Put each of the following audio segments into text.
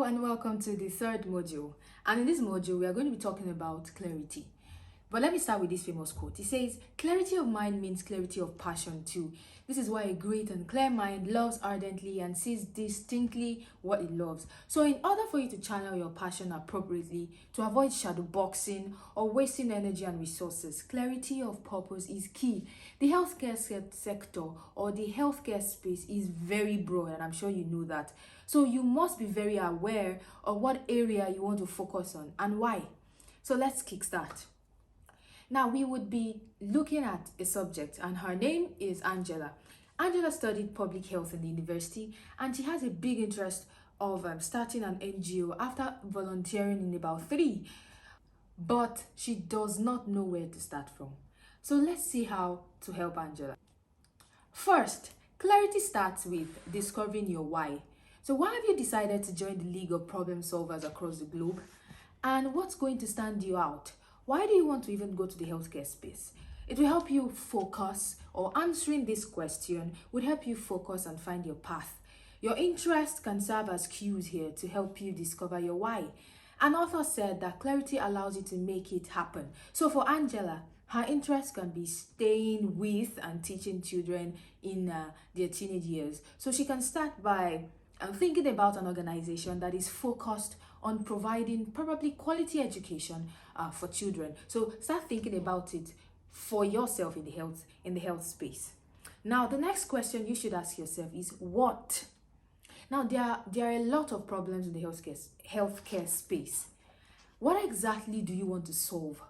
and welcome to the third module. And in this module, we are going to be talking about clarity. But let me start with this famous quote. It says, clarity of mind means clarity of passion too. This is why a great and clear mind loves ardently and sees distinctly what it loves. So in order for you to channel your passion appropriately, to avoid shadow boxing or wasting energy and resources, clarity of purpose is key. The healthcare sector or the healthcare space is very broad, and I'm sure you know that. So you must be very aware of what area you want to focus on and why. So let's kickstart. Now, we would be looking at a subject, and her name is Angela. Angela studied public health in the university, and she has a big interest of starting an NGO after volunteering in about 3. But she does not know where to start from. So let's see how to help Angela. First, clarity starts with discovering your why. So why have you decided to join the League of Problem Solvers across the globe? And what's going to stand you out? Why do you want to even go to the healthcare space? It will help you focus, or answering this question would help you focus and find your path. Your interest can serve as cues here to help you discover your why. An author said that clarity allows you to make it happen. So for Angela, her interest can be staying with and teaching children in their teenage years. So she can start by thinking about an organization that is focused on providing probably quality education for children. So start thinking about it for yourself in the health space. Now, the next question you should ask yourself is what? Now, there are a lot of problems in the healthcare space. What exactly do you want to solve?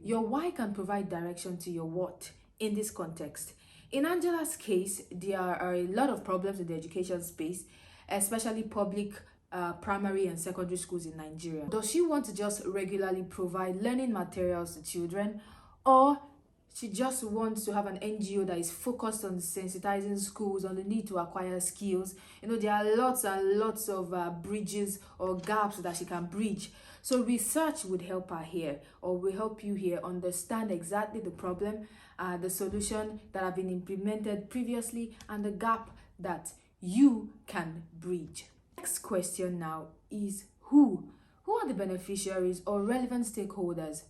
Your why can provide direction to your what in this context. In Angela's case, there are a lot of problems in the education space, especially public primary and secondary schools in Nigeria. Does she want to just regularly provide learning materials to children, or she just wants to have an NGO that is focused on sensitizing schools on the need to acquire skills? There are lots and lots of bridges or gaps that she can bridge. So research would help her here, or will help you here understand exactly the problem, the solution that have been implemented previously, and the gap that you can bridge. Next question now is who? Who are the beneficiaries or relevant stakeholders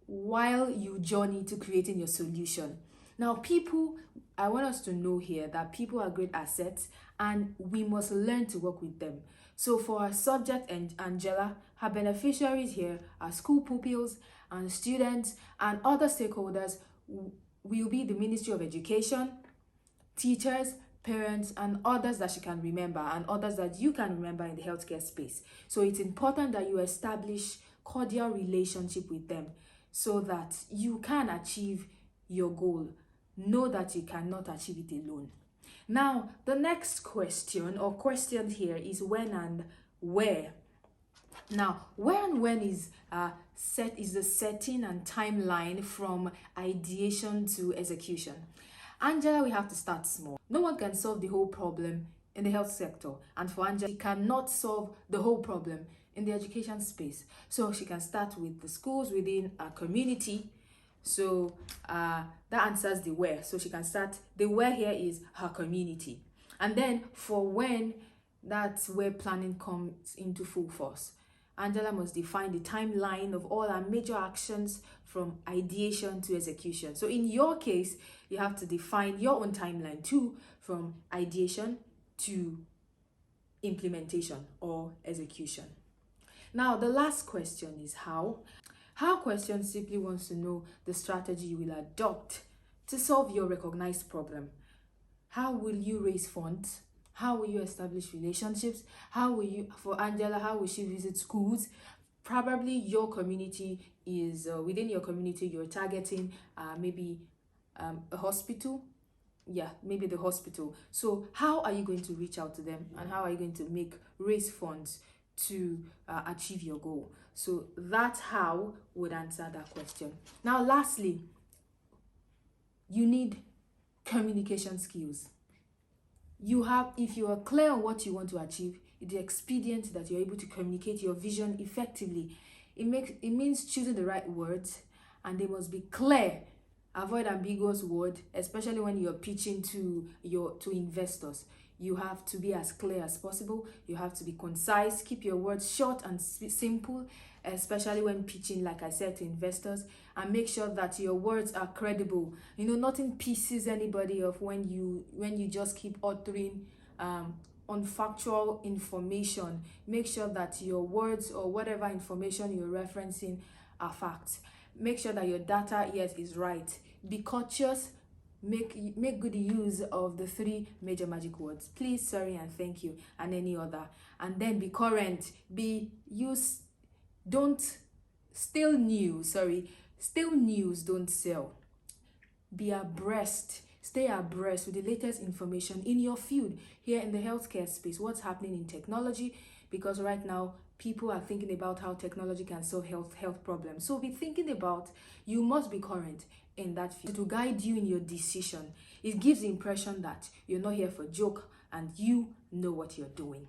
while you journey to creating your solution? Now, people, I want us to know here that people are great assets and we must learn to work with them. So for our subject, and Angela, her beneficiaries here are school pupils and students, and other stakeholders will be the Ministry of Education, teachers, parents, and others that she can remember, and others that you can remember in the healthcare space. So it's important that you establish cordial relationship with them so that you can achieve your goal. Know that you cannot achieve it alone. Now, the next question or questions here is when and where. Now, where and when is the setting and timeline from ideation to execution. Angela, we have to start small. No one can solve the whole problem in the health sector, and for Angela, she cannot solve the whole problem in the education space. So she can start with the schools within a community. So that answers the where. So she can start, the where here is her community. And then for when, that's where planning comes into full force. Angela must define the timeline of all our major actions from ideation to execution. So in your case, you have to define your own timeline too, from ideation to implementation or execution. Now, the last question is how. How question simply wants to know the strategy you will adopt to solve your recognized problem. How will you raise funds? How will you establish relationships? For Angela, how will she visit schools? Probably your community is, within your community, you're targeting maybe a hospital. Yeah, maybe the hospital. So how are you going to reach out to them, and how are you going to raise funds to achieve your goal? So that's how would answer that question. Now, lastly, you need communication skills. If you are clear on what you want to achieve, it's expedient that you're able to communicate your vision effectively. It means choosing the right words, and they must be clear. Avoid ambiguous words, especially when you're pitching to investors. You have to be as clear as possible. You have to be concise. Keep your words short and simple, especially when pitching, like I said, to investors. And make sure that your words are credible. Nothing pisses anybody off when you just keep uttering unfactual information. Make sure that your words or whatever information you're referencing are facts. Make sure that your data, yes, is right. Be cautious. Make good use of the 3 major magic words: please, sorry, and thank you, and any other. And then be current. Don't still news. Still news don't sell. Be abreast. Stay abreast with the latest information in your field. Here in the healthcare space, what's happening in technology, because right now people are thinking about how technology can solve health problems. So be thinking about, you must be current in that field to guide you in your decision. It gives the impression that you're not here for joke and you know what you're doing.